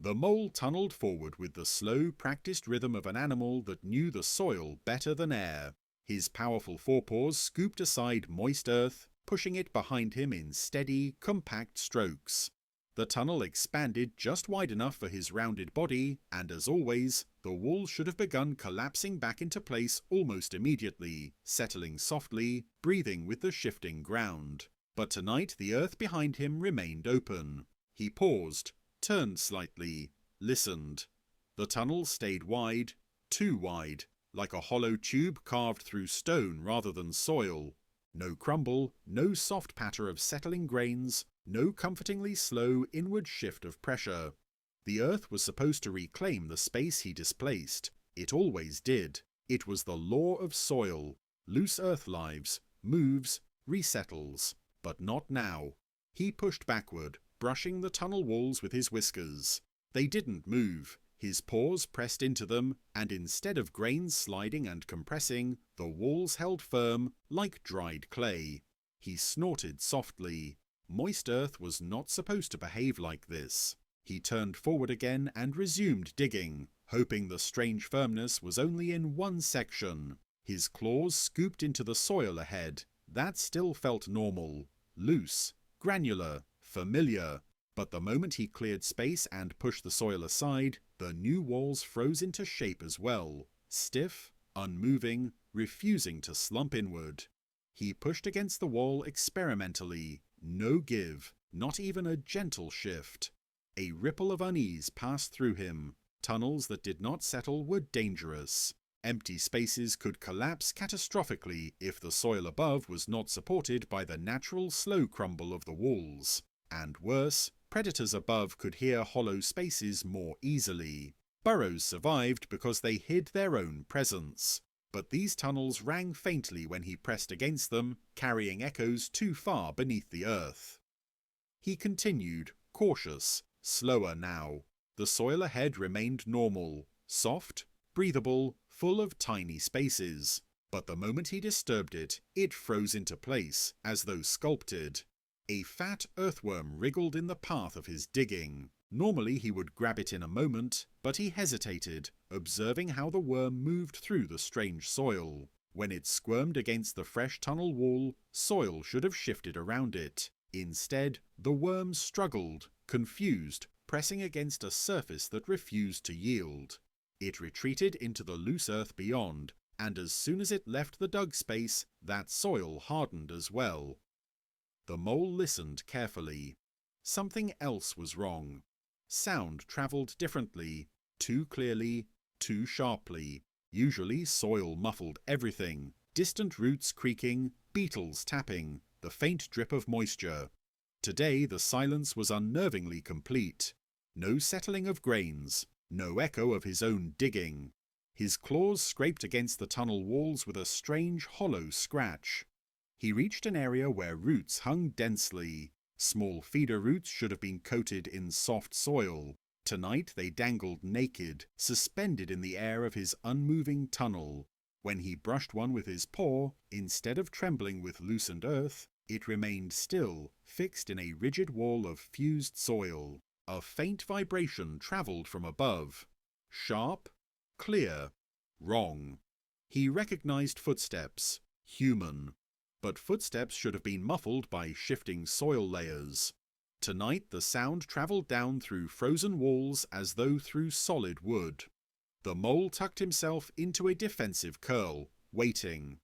The mole tunneled forward with the slow, practiced rhythm of an animal that knew the soil better than air. His powerful forepaws scooped aside moist earth, pushing it behind him in steady, compact strokes. The tunnel expanded just wide enough for his rounded body, and as always, the walls should have begun collapsing back into place almost immediately, settling softly, breathing with the shifting ground. But tonight the earth behind him remained open. He paused, turned slightly, listened. The tunnel stayed wide, too wide, like a hollow tube carved through stone rather than soil. No crumble, no soft patter of settling grains, no comfortingly slow inward shift of pressure. The earth was supposed to reclaim the space he displaced. It always did. It was the law of soil. Loose earth lives, moves, resettles. But not now. He pushed backward, brushing the tunnel walls with his whiskers. They didn't move. His paws pressed into them, and instead of grains sliding and compressing, the walls held firm like dried clay. He snorted softly. Moist earth was not supposed to behave like this. He turned forward again and resumed digging, hoping the strange firmness was only in one section. His claws scooped into the soil ahead. That still felt normal, loose, granular, familiar. But the moment he cleared space and pushed the soil aside, the new walls froze into shape as well, stiff, unmoving, refusing to slump inward. He pushed against the wall experimentally. No give, not even a gentle shift. A ripple of unease passed through him. Tunnels that did not settle were dangerous. Empty spaces could collapse catastrophically if the soil above was not supported by the natural slow crumble of the walls. And worse, predators above could hear hollow spaces more easily. Burrows survived because they hid their own presence. But these tunnels rang faintly when he pressed against them, carrying echoes too far beneath the earth. He continued, cautious, slower now. The soil ahead remained normal, soft, breathable, full of tiny spaces. But the moment he disturbed it, it froze into place, as though sculpted. A fat earthworm wriggled in the path of his digging. Normally he would grab it in a moment, but he hesitated, observing how the worm moved through the strange soil. When it squirmed against the fresh tunnel wall, soil should have shifted around it. Instead, the worm struggled, confused, pressing against a surface that refused to yield. It retreated into the loose earth beyond, and as soon as it left the dug space, that soil hardened as well. The mole listened carefully. Something else was wrong. Sound travelled differently, too clearly, too sharply. Usually soil muffled everything, distant roots creaking, beetles tapping, the faint drip of moisture. Today the silence was unnervingly complete. No settling of grains, no echo of his own digging. His claws scraped against the tunnel walls with a strange hollow scratch. He reached an area where roots hung densely. Small feeder roots should have been coated in soft soil. Tonight they dangled naked, suspended in the air of his unmoving tunnel. When he brushed one with his paw, instead of trembling with loosened earth, it remained still, fixed in a rigid wall of fused soil. A faint vibration travelled from above. Sharp, clear, wrong. He recognized footsteps, human. But footsteps should have been muffled by shifting soil layers. Tonight the sound travelled down through frozen walls as though through solid wood. The mole tucked himself into a defensive curl, waiting.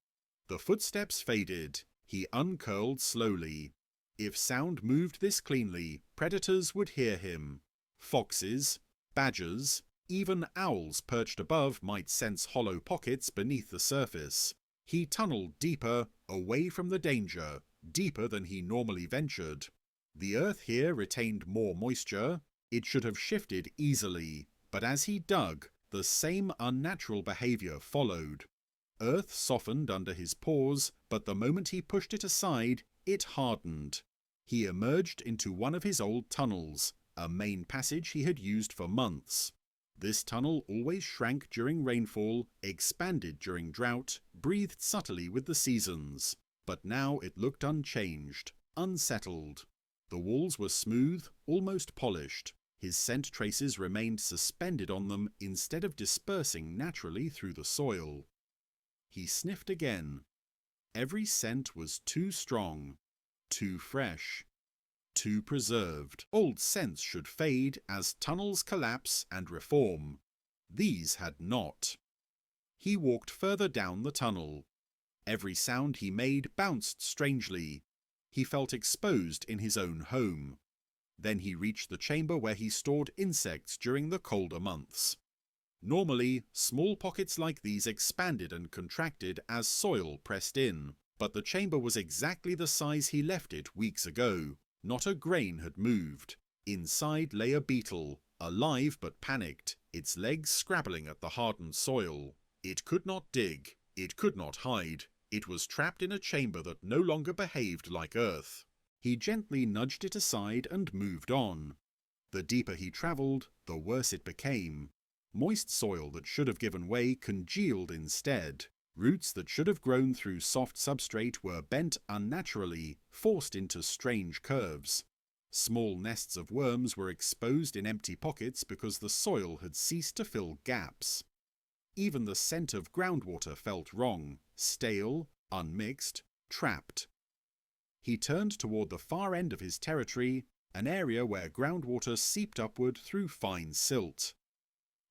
The footsteps faded. He uncurled slowly. If sound moved this cleanly, predators would hear him. Foxes, badgers, even owls perched above might sense hollow pockets beneath the surface. He tunneled deeper, away from the danger, deeper than he normally ventured. The earth here retained more moisture. It should have shifted easily, but as he dug, the same unnatural behaviour followed. Earth softened under his paws, but the moment he pushed it aside, it hardened. He emerged into one of his old tunnels, a main passage he had used for months. This tunnel always shrank during rainfall, expanded during drought, breathed subtly with the seasons. But now it looked unchanged, unsettled. The walls were smooth, almost polished. His scent traces remained suspended on them instead of dispersing naturally through the soil. He sniffed again. Every scent was too strong, too fresh, too preserved. Old scents should fade as tunnels collapse and reform. These had not. He walked further down the tunnel. Every sound he made bounced strangely. He felt exposed in his own home. Then he reached the chamber where he stored insects during the colder months. Normally, small pockets like these expanded and contracted as soil pressed in, but the chamber was exactly the size he left it weeks ago. Not a grain had moved. Inside lay a beetle, alive but panicked, its legs scrabbling at the hardened soil. It could not dig. It could not hide. It was trapped in a chamber that no longer behaved like Earth. He gently nudged it aside and moved on. The deeper he travelled, the worse it became. Moist soil that should have given way congealed instead. Roots that should have grown through soft substrate were bent unnaturally, forced into strange curves. Small nests of worms were exposed in empty pockets because the soil had ceased to fill gaps. Even the scent of groundwater felt wrong, stale, unmixed, trapped. He turned toward the far end of his territory, an area where groundwater seeped upward through fine silt.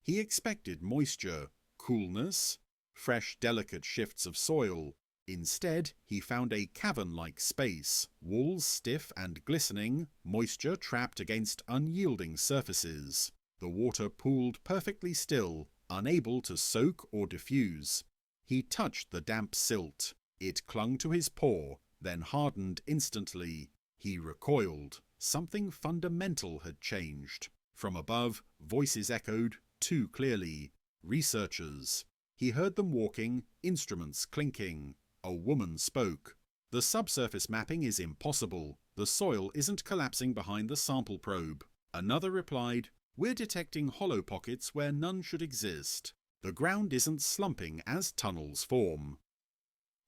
He expected moisture, coolness, fresh, delicate shifts of soil. Instead, he found a cavern-like space, walls stiff and glistening, moisture trapped against unyielding surfaces. The water pooled perfectly still, unable to soak or diffuse. He touched the damp silt. It clung to his paw, then hardened instantly. He recoiled. Something fundamental had changed. From above, voices echoed, too clearly. Researchers. He heard them walking, instruments clinking. A woman spoke. The subsurface mapping is impossible. The soil isn't collapsing behind the sample probe. Another replied, "We're detecting hollow pockets where none should exist. The ground isn't slumping as tunnels form."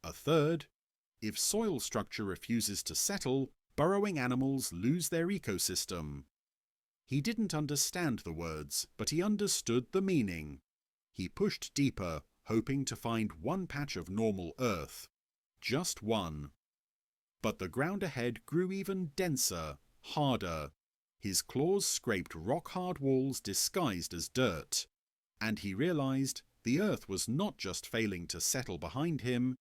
A third, "If soil structure refuses to settle, burrowing animals lose their ecosystem." He didn't understand the words, but he understood the meaning. He pushed deeper, hoping to find one patch of normal earth. Just one. But the ground ahead grew even denser, harder. His claws scraped rock-hard walls disguised as dirt. And he realized the earth was not just failing to settle behind him,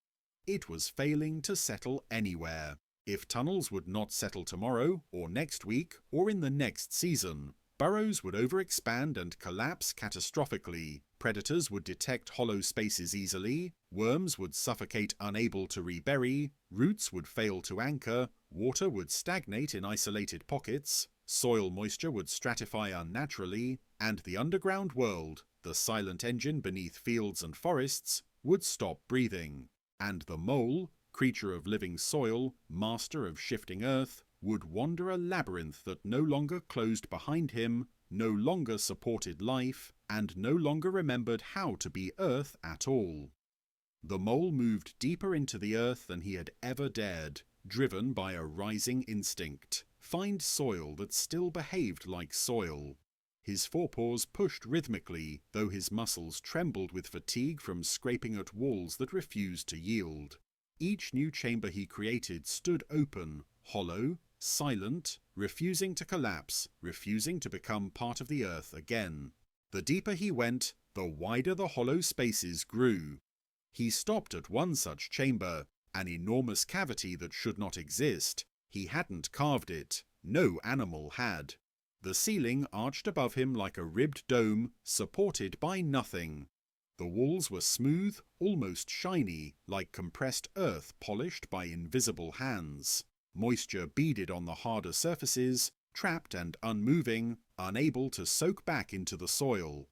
it was failing to settle anywhere. If tunnels would not settle tomorrow, or next week, or in the next season, burrows would overexpand and collapse catastrophically. Predators would detect hollow spaces easily, worms would suffocate unable to rebury, roots would fail to anchor, water would stagnate in isolated pockets, soil moisture would stratify unnaturally, and the underground world, the silent engine beneath fields and forests, would stop breathing. And the mole, creature of living soil, master of shifting earth, would wander a labyrinth that no longer closed behind him, no longer supported life, and no longer remembered how to be Earth at all. The mole moved deeper into the earth than he had ever dared, driven by a rising instinct. Find soil that still behaved like soil. His forepaws pushed rhythmically, though his muscles trembled with fatigue from scraping at walls that refused to yield. Each new chamber he created stood open, hollow, silent, refusing to collapse, refusing to become part of the earth again. The deeper he went, the wider the hollow spaces grew. He stopped at one such chamber, an enormous cavity that should not exist. He hadn't carved it. No animal had. The ceiling arched above him like a ribbed dome, supported by nothing. The walls were smooth, almost shiny, like compressed earth polished by invisible hands. Moisture beaded on the harder surfaces, trapped and unmoving, unable to soak back into the soil.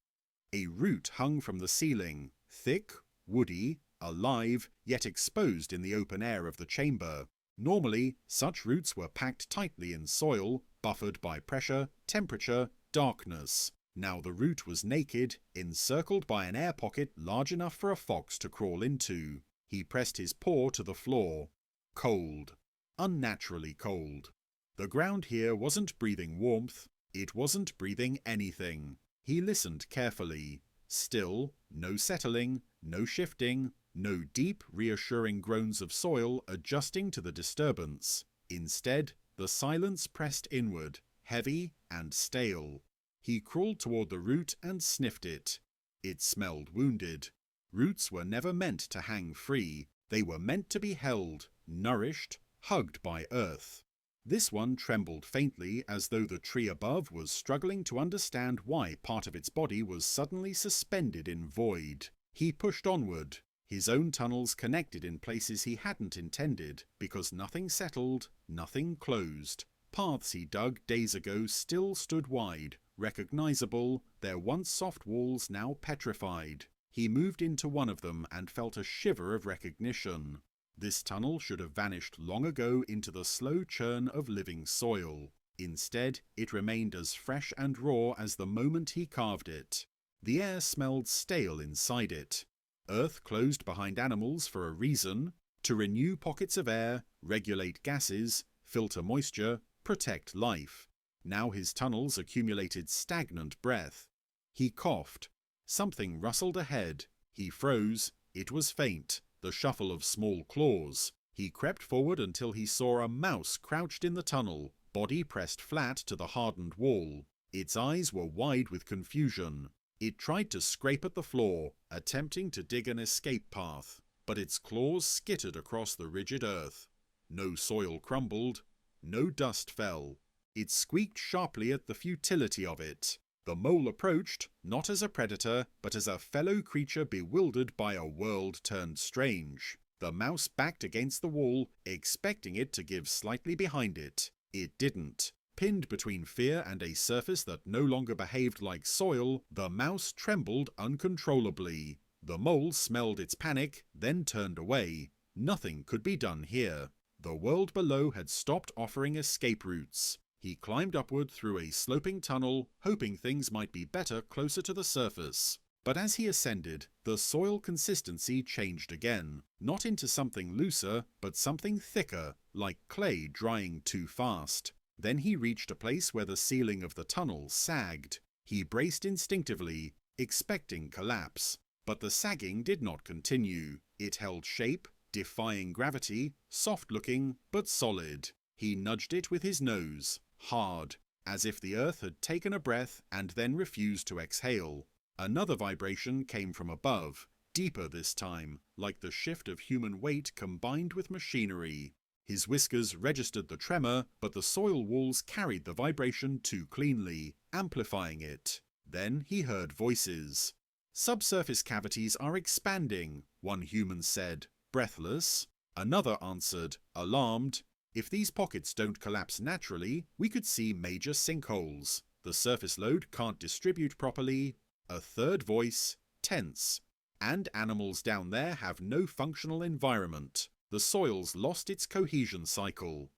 A root hung from the ceiling, thick, woody, alive, yet exposed in the open air of the chamber. Normally, such roots were packed tightly in soil, buffered by pressure, temperature, darkness. Now the root was naked, encircled by an air pocket large enough for a fox to crawl into. He pressed his paw to the floor. Cold. Unnaturally cold. The ground here wasn't breathing warmth, It wasn't breathing anything. He listened carefully. Still, no settling, no shifting, no deep, reassuring groans of soil adjusting to the disturbance. Instead, the silence pressed inward, heavy and stale. He crawled toward the root and sniffed it. It smelled wounded. Roots were never meant to hang free. They were meant to be held, nourished, hugged by earth. This one trembled faintly as though the tree above was struggling to understand why part of its body was suddenly suspended in void. He pushed onward. His own tunnels connected in places he hadn't intended, because nothing settled, nothing closed. Paths he dug days ago still stood wide, recognizable, their once soft walls now petrified. He moved into one of them and felt a shiver of recognition. This tunnel should have vanished long ago into the slow churn of living soil. Instead, it remained as fresh and raw as the moment he carved it. The air smelled stale inside it. Earth closed behind animals for a reason: to renew pockets of air, regulate gases, filter moisture, protect life. Now his tunnels accumulated stagnant breath. He coughed. Something rustled ahead. He froze. It was faint, the shuffle of small claws. He crept forward until he saw a mouse crouched in the tunnel, body pressed flat to the hardened wall. Its eyes were wide with confusion. It tried to scrape at the floor, attempting to dig an escape path, but its claws skittered across the rigid earth. No soil crumbled. No dust fell. It squeaked sharply at the futility of it. The mole approached, not as a predator, but as a fellow creature bewildered by a world turned strange. The mouse backed against the wall, expecting it to give slightly behind it. It didn't. Pinned between fear and a surface that no longer behaved like soil, the mouse trembled uncontrollably. The mole smelled its panic, then turned away. Nothing could be done here. The world below had stopped offering escape routes. He climbed upward through a sloping tunnel, hoping things might be better closer to the surface. But as he ascended, the soil consistency changed again, not into something looser, but something thicker, like clay drying too fast. Then he reached a place where the ceiling of the tunnel sagged. He braced instinctively, expecting collapse. But the sagging did not continue. It held shape, defying gravity, soft-looking, but solid. He nudged it with his nose, hard, as if the earth had taken a breath and then refused to exhale. Another vibration came from above, deeper this time, like the shift of human weight combined with machinery. His whiskers registered the tremor, but the soil walls carried the vibration too cleanly, amplifying it. Then he heard voices. "Subsurface cavities are expanding," one human said, breathless. Another answered, alarmed, "If these pockets don't collapse naturally, we could see major sinkholes. The surface load can't distribute properly." A third voice, tense. "And animals down there have no functional environment. The soil's lost its cohesion cycle."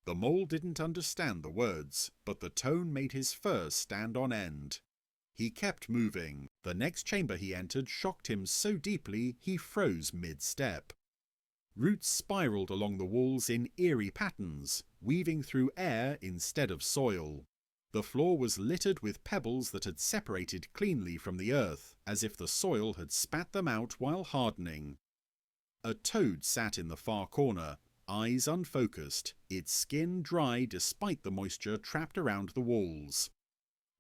The mole didn't understand the words, but the tone made his fur stand on end. He kept moving. The next chamber he entered shocked him so deeply he froze mid-step. Roots spiraled along the walls in eerie patterns, weaving through air instead of soil. The floor was littered with pebbles that had separated cleanly from the earth, as if the soil had spat them out while hardening. A toad sat in the far corner, eyes unfocused, its skin dry despite the moisture trapped around the walls.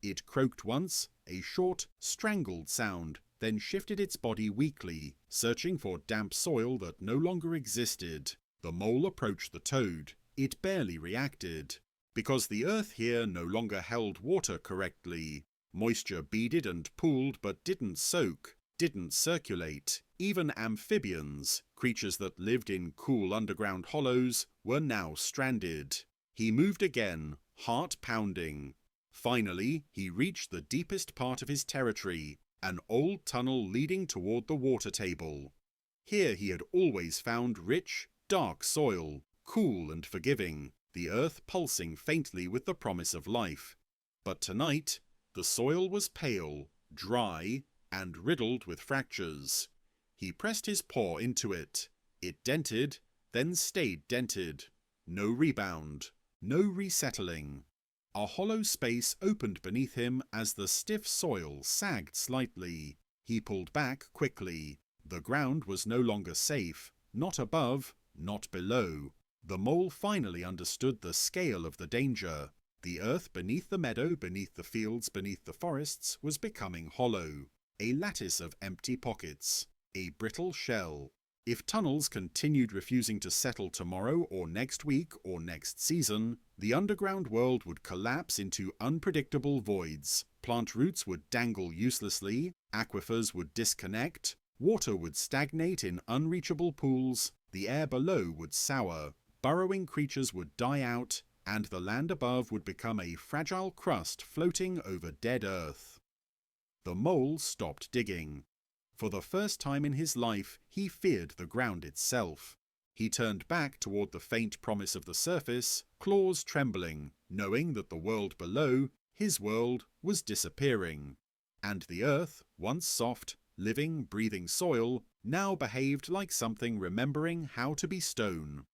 It croaked once, a short, strangled sound, then shifted its body weakly, searching for damp soil that no longer existed. The mole approached the toad. It barely reacted. Because the earth here no longer held water correctly. Moisture beaded and pooled but didn't soak, didn't circulate. Even amphibians, creatures that lived in cool underground hollows, were now stranded. He moved again, heart pounding. Finally, he reached the deepest part of his territory, an old tunnel leading toward the water table. Here he had always found rich, dark soil, cool and forgiving, the earth pulsing faintly with the promise of life. But tonight, the soil was pale, dry, and riddled with fractures. He pressed his paw into it. It dented, then stayed dented. No rebound, no resettling. A hollow space opened beneath him as the stiff soil sagged slightly. He pulled back quickly. The ground was no longer safe, not above, not below. The mole finally understood the scale of the danger. The earth beneath the meadow, beneath the fields, beneath the forests was becoming hollow. A lattice of empty pockets. A brittle shell. If tunnels continued refusing to settle tomorrow or next week or next season, the underground world would collapse into unpredictable voids. Plant roots would dangle uselessly, aquifers would disconnect, water would stagnate in unreachable pools, the air below would sour, burrowing creatures would die out, and the land above would become a fragile crust floating over dead earth. The mole stopped digging. For the first time in his life, he feared the ground itself. He turned back toward the faint promise of the surface, claws trembling, knowing that the world below, his world, was disappearing. And the earth, once soft, living, breathing soil, now behaved like something remembering how to be stone.